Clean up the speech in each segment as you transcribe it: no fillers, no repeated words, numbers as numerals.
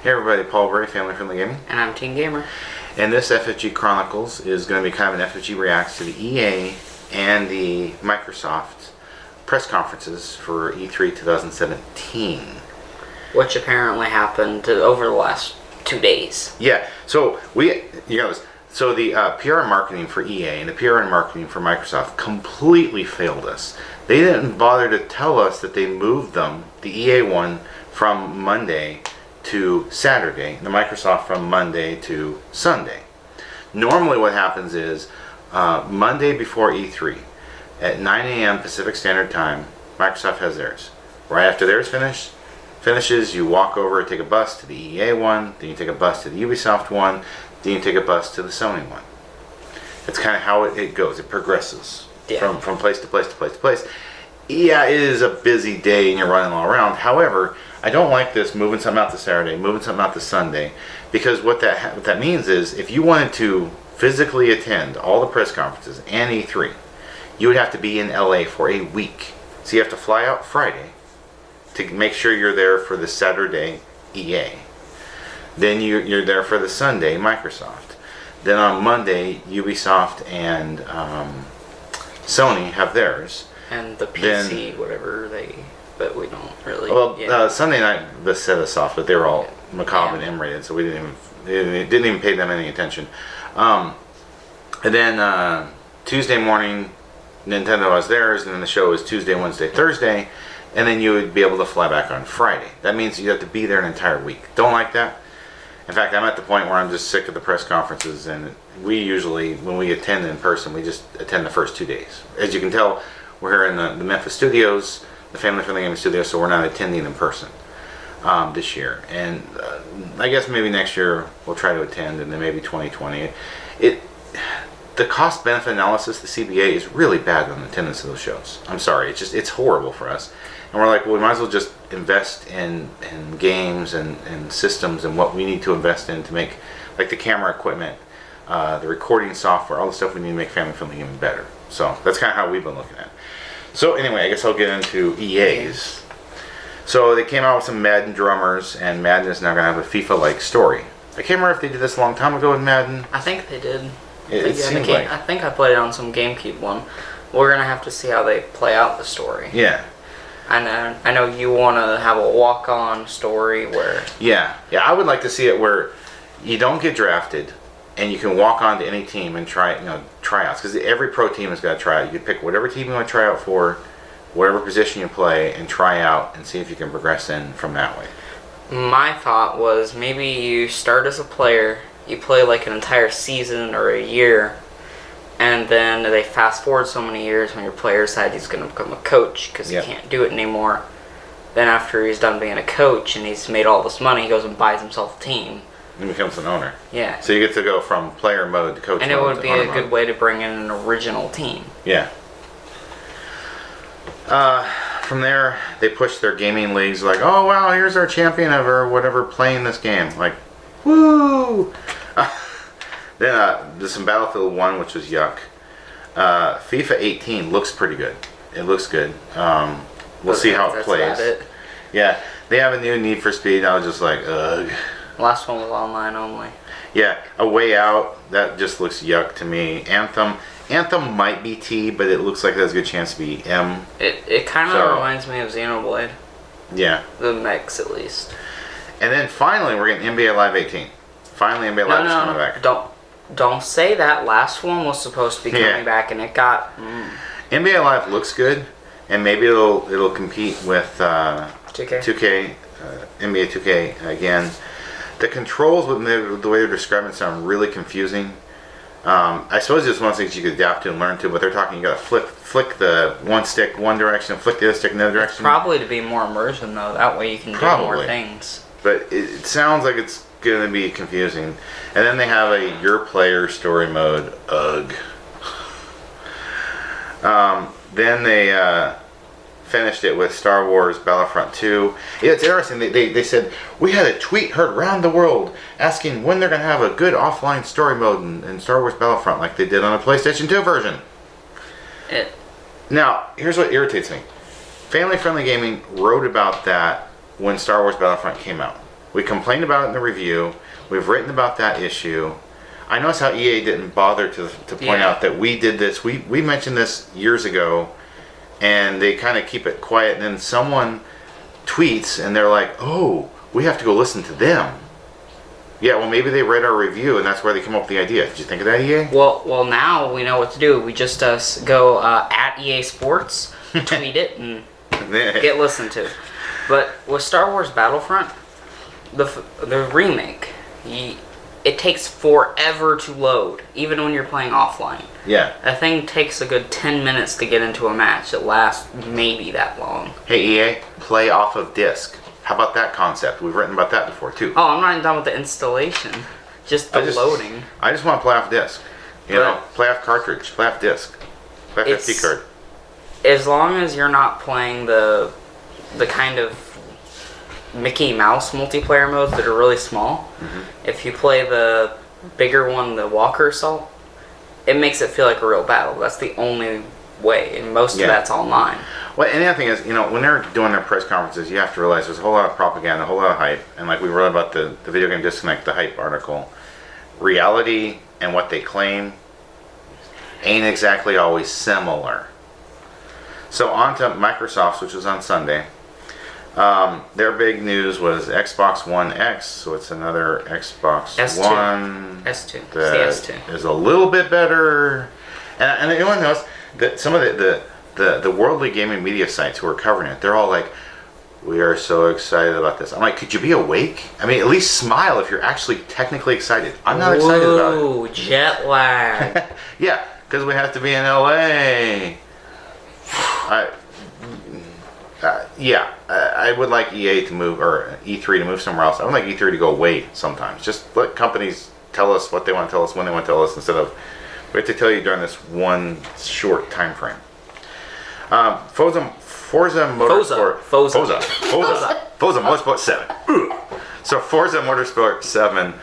Hey everybody, Paul Bray, Family Friendly Gaming. And I'm Teen Gamer. And this FFG Chronicles is going to be kind of an FFG reacts to the EA and the Microsoft press conferences for E3 2017. Which apparently happened over the last 2 days. Yeah, so the PR and marketing for EA and the PR and marketing for Microsoft completely failed us. They didn't bother to tell us that they moved them, the EA one, from Monday to Saturday, the Microsoft from Monday to Sunday. Normally what happens is Monday before E3 at 9 a.m. Pacific Standard Time, Microsoft has theirs. Right after theirs finishes, you walk over, take a bus to the EA one, then you take a bus to the Ubisoft one, then you take a bus to the Sony one. That's kind of how it goes. It progresses from place to place to place to place. Yeah, it is a busy day and you're running all around. However, I don't like this moving something out to Saturday, moving something out to Sunday, because what that means is if you wanted to physically attend all the press conferences and E3, you would have to be in LA for a week. So you have to fly out Friday to make sure you're there for the Saturday EA. Then you're there for the Sunday Microsoft. Then on Monday Ubisoft and Sony have theirs. And the PC, but we don't really. Well, Sunday night this set us off, but they were all macabre and M-rated, so we didn't even pay them any attention. And then Tuesday morning, Nintendo has theirs, and then the show is Tuesday, Wednesday, Thursday, and then you would be able to fly back on Friday. That means you have to be there an entire week. Don't like that. In fact, I'm at the point where I'm just sick of the press conferences, and we usually, when we attend in person, we just attend the first 2 days. As you can tell, we're here in the Memphis studios, the Family Friendly Gaming studios, so we're not attending in person this year. And I guess maybe next year we'll try to attend, and then maybe 2020. The cost-benefit analysis, the CBA, is really bad on attendance of those shows. I'm sorry, it's horrible for us. And we're like, well, we might as well just invest in games and systems and what we need to invest in to make, like the camera equipment, the recording software, all the stuff we need to make Family Friendly Gaming better. So that's kind of how we've been looking at it. So anyway, I guess I'll get into EA's. So they came out with some Madden drummers, and Madden is now going to have a FIFA-like story. I can't remember if they did this a long time ago with Madden. I think they did. I think I played it on some GameCube one. We're going to have to see how they play out the story. Yeah. I know you want to have a walk-on story where... Yeah, I would like to see it where you don't get drafted, and you can walk on to any team and tryouts, because every pro team has got to try out. You can pick whatever team you want to try out for, whatever position you play, and try out and see if you can progress in from that way. My thought was maybe you start as a player, you play like an entire season or a year, and then they fast forward so many years when your player decides he's going to become a coach because he can't do it anymore. Then after he's done being a coach and he's made all this money, he goes and buys himself a team. And becomes an owner. Yeah. So you get to go from player mode to coach mode. And it would be a good way to bring in an original team. Yeah. From there, they pushed their gaming leagues like, oh wow, here's our champion ever, whatever, playing this game. Like, woo! Then there's some Battlefield 1, which was yuck. FIFA 18 looks pretty good. It looks good. We'll see how it plays. Yeah, they have a new Need for Speed. I was just like, ugh. Last one was online only. Yeah, A Way Out, that just looks yuck to me. Anthem might be T, but it looks like it has a good chance to be M. It kind of reminds me of Xenoblade. Yeah. The mechs, at least. And then finally, we're getting NBA Live 18. Finally, NBA Live is coming back. Don't say that. Last one was supposed to be coming back, and it got... NBA Live looks good, and maybe it'll compete with 2K, NBA 2K again. The controls, the way they're describing it, sound really confusing. I suppose it's one of the things you could adapt to and learn to, but they're talking you got to flick the one stick one direction, flick the other stick another direction. It's probably to be more immersion, though. That way you can do more things. But it sounds like it's going to be confusing. And then they have a Your Player story mode. Ugh. Then they finished it with Star Wars Battlefront 2. Yeah, it's interesting. They said, we had a tweet heard around the world asking when they're going to have a good offline story mode in Star Wars Battlefront like they did on the PlayStation 2 version. Now, here's what irritates me. Family Friendly Gaming wrote about that when Star Wars Battlefront came out. We complained about it in the review. We've written about that issue. I noticed how EA didn't bother to point out that we did this. We mentioned this years ago, and they kind of keep it quiet. And then someone tweets, and they're like, "Oh, we have to go listen to them." Yeah, well, maybe they read our review, and that's where they came up with the idea. Did you think of that, EA? Well, now we know what to do. We just go at EA Sports, tweet it, and get listened to. But with Star Wars Battlefront, the remake, it takes forever to load, even when you're playing offline. Yeah. That thing takes a good 10 minutes to get into a match. It lasts maybe that long. Hey, EA, play off of disc. How about that concept? We've written about that before, too. Oh, I'm not even done with the installation. Just the loading. I just want to play off disc. You know, play off cartridge, play off disc, play off SD card. As long as you're not playing the kind of Mickey Mouse multiplayer modes that are really small, if you play the bigger one, the Walker Assault, it makes it feel like a real battle. That's the only way, and most of that's online. Well, and the other thing is, you know, when they're doing their press conferences, you have to realize there's a whole lot of propaganda, a whole lot of hype, and like we wrote about the Video Game Disconnect, the hype article, reality and what they claim ain't exactly always similar. So on to Microsoft's, which was on Sunday. Their big news was Xbox One X, so it's another Xbox S2. One S2. that CS2. is a little bit better. And anyone knows that some of the worldly gaming media sites who are covering it, they're all like, "We are so excited about this." I'm like, could you be awake? I mean, at least smile if you're actually technically excited. I'm not excited about it. Ooh, jet lag. Yeah, because we have to be in LA. I would like EA to move, or E3 to move somewhere else. I would like E3 to go away sometimes. Just let companies tell us what they want to tell us, when they want to tell us, instead of we have to tell you during this one short time frame. Forza Motorsport. Forza Motorsport 7. So Forza Motorsport 7.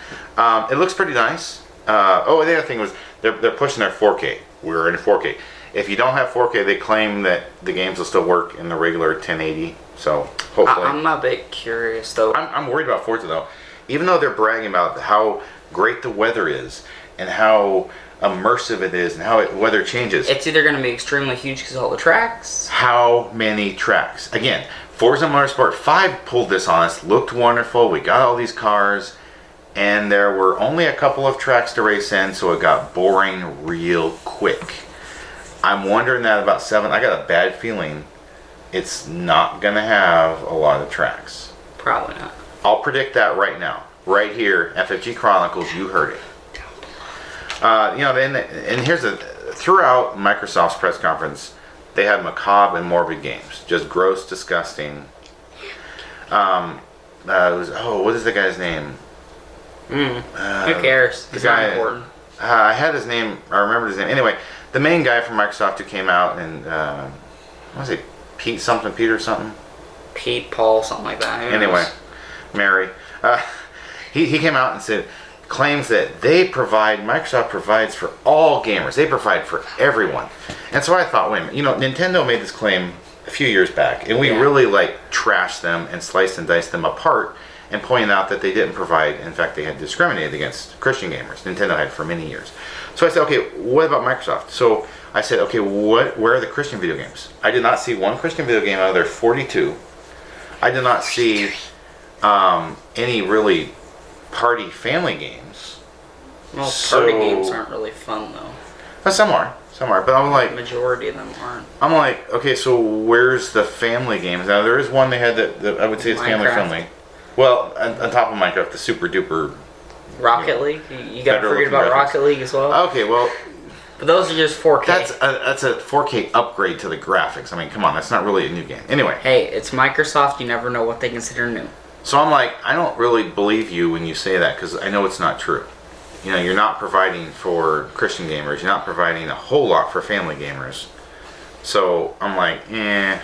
It looks pretty nice. The other thing was they're pushing their 4K. We're in 4K. If you don't have 4K, they claim that the games will still work in the regular 1080. So hopefully. I'm a bit curious though. I'm worried about Forza though. Even though they're bragging about how great the weather is and how immersive it is and how weather changes. It's either going to be extremely huge because of all the tracks. How many tracks? Again, Forza Motorsport 5 pulled this on us, looked wonderful, we got all these cars, and there were only a couple of tracks to race in, so it got boring real quick. I'm wondering that about 7. I got a bad feeling it's not going to have a lot of tracks. Probably not. I'll predict that right now. Right here, FFG Chronicles, you heard it. And here's throughout Microsoft's press conference, they had macabre and morbid games, just gross, disgusting. What is the guy's name? Who cares? It's not important. I had his name. I remembered his name. Anyway, the main guy from Microsoft who came out and what was it? Peter something. Pete, Paul, something like that. Anyway, Mary. He came out and claims that Microsoft provides for all gamers. They provide for everyone. And so I thought, wait a minute, Nintendo made this claim a few years back, and we really trashed them and sliced and diced them apart and pointed out that they didn't provide. In fact, they had discriminated against Christian gamers. Nintendo had for many years. So I said, okay, what about Microsoft? So I said, okay, where are the Christian video games? I did not see one Christian video game out of their 42. I did not see any really party family games. Well, party games aren't really fun though. Some are, but I'm like, the majority of them aren't. I'm like, okay, so where's the family games? Now there is one they had that I would say is family friendly. Well, on top of Minecraft, the super duper Rocket League. You got to forget about Rocket League as well. Okay, well, but those are just 4K. That's a 4K upgrade to the graphics. I mean, come on, that's not really a new game. Anyway, hey, it's Microsoft. You never know what they consider new. So I'm like, I don't really believe you when you say that because I know it's not true. You're not providing for Christian gamers. You're not providing a whole lot for family gamers. So I'm like, eh.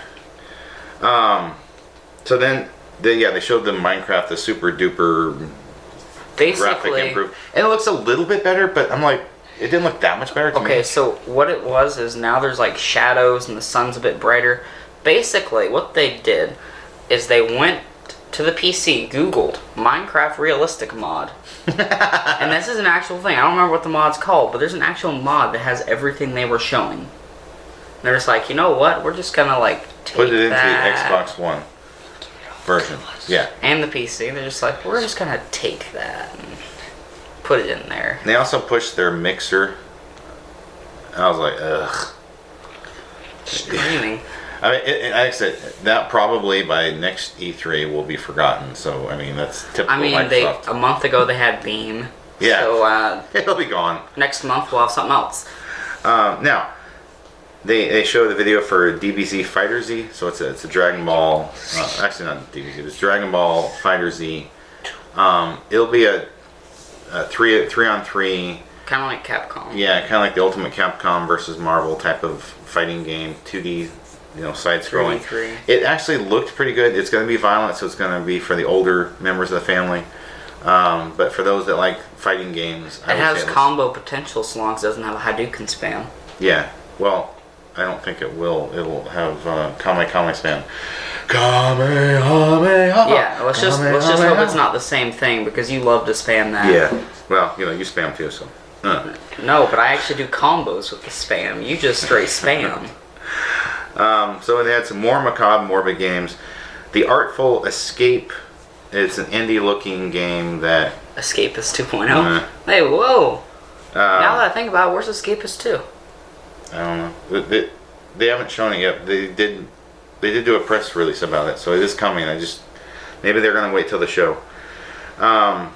So then, they showed the Minecraft, the super duper graphic improve, and it looks a little bit better. But I'm like, it didn't look that much better to me. Okay, so what it was is now there's shadows and the sun's a bit brighter. Basically, what they did is they went to the PC, Googled Minecraft Realistic mod. And this is an actual thing. I don't remember what the mod's called, but there's an actual mod that has everything they were showing. And they're just like, you know what? We're just gonna like take Put it into that. the Xbox One version. Yeah. And the PC. They're just like, we're just gonna take that and put it in there. They also pushed their mixer. I was like, ugh. Streaming. I mean, like I said, that probably by next E3 will be forgotten. So, I mean, that's typical I mean, Microsoft. a month ago they had Beam. Yeah. So It'll be gone. next month we'll have something else. Now, they show the video for DBZ Fighter Z. So it's a Dragon Ball. Actually, not DBZ. It's Dragon Ball Fighter Z. It'll be a 3-on-3. Kind of like Capcom. Yeah, kind of like the Ultimate Capcom versus Marvel type of fighting game, 2D, side-scrolling. 3D. It actually looked pretty good. It's going to be violent, so it's going to be for the older members of the family. But for those that like fighting games, It has combo potential so long as it doesn't have a Hadouken spam. Yeah, well, I don't think it will. It'll have Kame spam. Kamehameha. Yeah, let's just hope it's not the same thing because you love to spam that. Yeah, well, you spam too, so. No, but I actually do combos with the spam. You just straight spam. So they had some more macabre, morbid games. The Artful Escape. It's an indie-looking game that. Escapist 2.0. Hey, whoa! Now that I think about it, where's Escapist 2? I don't know. They haven't shown it yet. They did do a press release about it, so it is coming. Maybe they're gonna wait till the show. And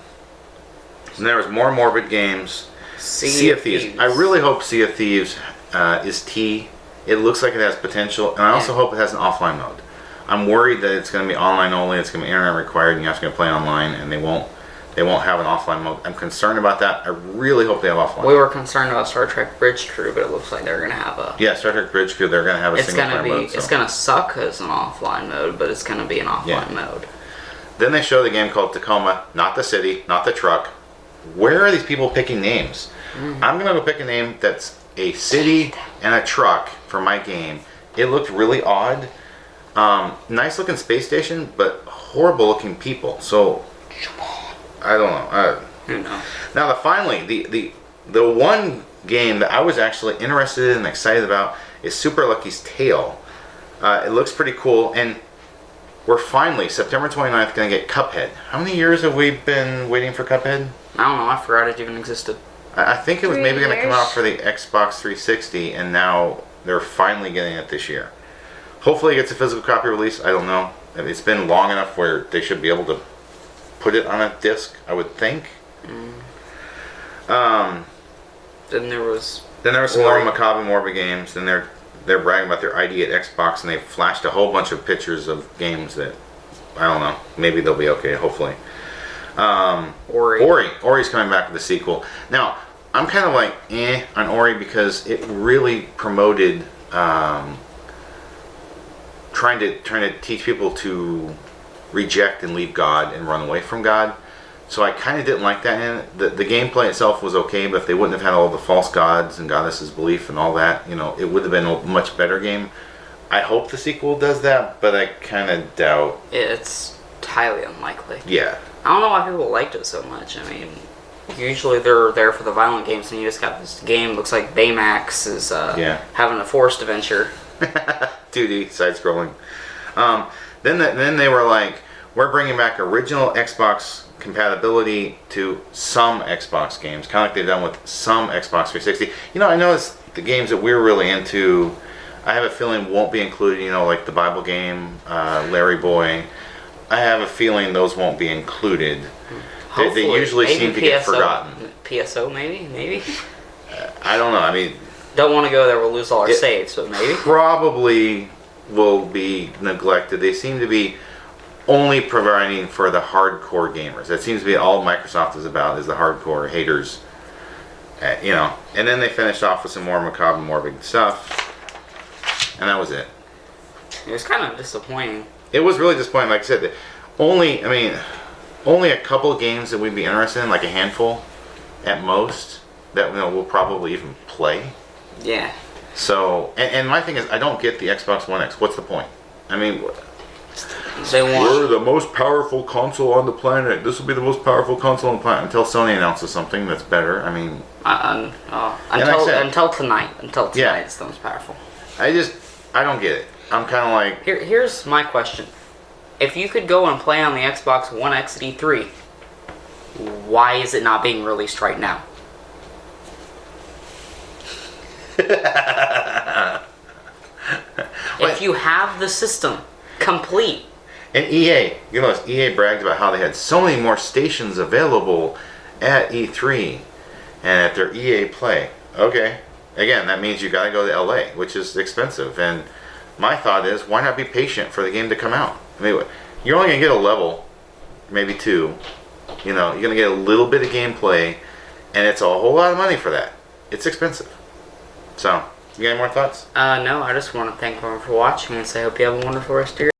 there was more morbid games. Sea of Thieves. I really hope Sea of Thieves is T. It looks like it has potential, and I also hope it has an offline mode. I'm worried that it's going to be online only. It's going to be internet required, and you're going to play online, and they won't have an offline mode. I'm concerned about that. I really hope they have offline. We were concerned about Star Trek Bridge Crew, but it looks like they're going to have a. Yeah, Star Trek Bridge Crew. They're going to have a single player mode. It's going to suck as an offline mode, but it's going to be an offline mode. Then they show the game called Tacoma, not the city, not the truck. Where are these people picking names? I'm going to go pick a name that's a city and a truck for my game. It looked really odd. Nice looking space station, but horrible looking people. So, I don't know. Who knows? Now, finally, the one game that I was actually interested in and excited about is Super Lucky's Tale. It looks pretty cool, and we're finally, September 29th, going to get Cuphead. How many years have we been waiting for Cuphead? I don't know. I forgot it even existed. I think it was maybe going to come years. out for the Xbox 360, and now they're finally getting it this year. Hopefully it gets a physical copy release. I don't know. It's been long enough where they should be able to put it on a disc, I would think. Then there was some more macabre and morbid games. Then they're bragging about their ID at Xbox, and they flashed a whole bunch of pictures of games that, I don't know, maybe they'll be okay, hopefully. Ori's coming back with a sequel. Now, I'm kind of like on Ori because it really promoted trying to teach people to reject and leave God and run away from God. So I kind of didn't like that in it. The gameplay itself was okay, but if they wouldn't have had all the false gods and goddesses belief and all that, it would have been a much better game. I hope the sequel does that, but I kind of doubt. It's highly unlikely. Yeah. I don't know why people liked it so much. I mean, usually they're there for the violent games, and you just got this game. Looks like Baymax is having a forced adventure. 2D side-scrolling. Then they were like, we're bringing back original Xbox compatibility to some Xbox games, kind of like they've done with some Xbox 360. I noticed the games that we're really into, I have a feeling won't be included. Like the Bible game, Larry Boy. I have a feeling those won't be included. They usually seem to get forgotten. PSO, maybe. I don't know. I mean, don't want to go there. We'll lose all our saves, but maybe. Probably will be neglected. They seem to be only providing for the hardcore gamers. That seems to be all Microsoft is about, is the hardcore haters. And then they finished off with some more macabre and morbid stuff. And that was it. It was kind of disappointing. It was really disappointing. Like I said, only a couple of games that we'd be interested in, like a handful at most, that we'll probably even play. Yeah. So, and my thing is, I don't get the Xbox One X. What's the point? I mean, They We're want. the most powerful console on the planet. This will be the most powerful console on the planet until Sony announces something that's better. I mean, Until tonight. Until tonight, Yeah. it's the most powerful. I don't get it. I'm kind of like, Here's my question: if you could go and play on the Xbox One X at E3, why is it not being released right now? If you have the system complete, and EA, you know, EA bragged about how they had so many more stations available at E3 and at their EA Play. Okay, again, that means you got to go to LA, which is expensive. And my thought is, why not be patient for the game to come out? I mean, you're only gonna get a level, maybe two. You know, you're gonna get a little bit of gameplay, and it's a whole lot of money for that. It's expensive. So, you got any more thoughts? no, I just want to thank everyone for watching and say I hope you have a wonderful rest of your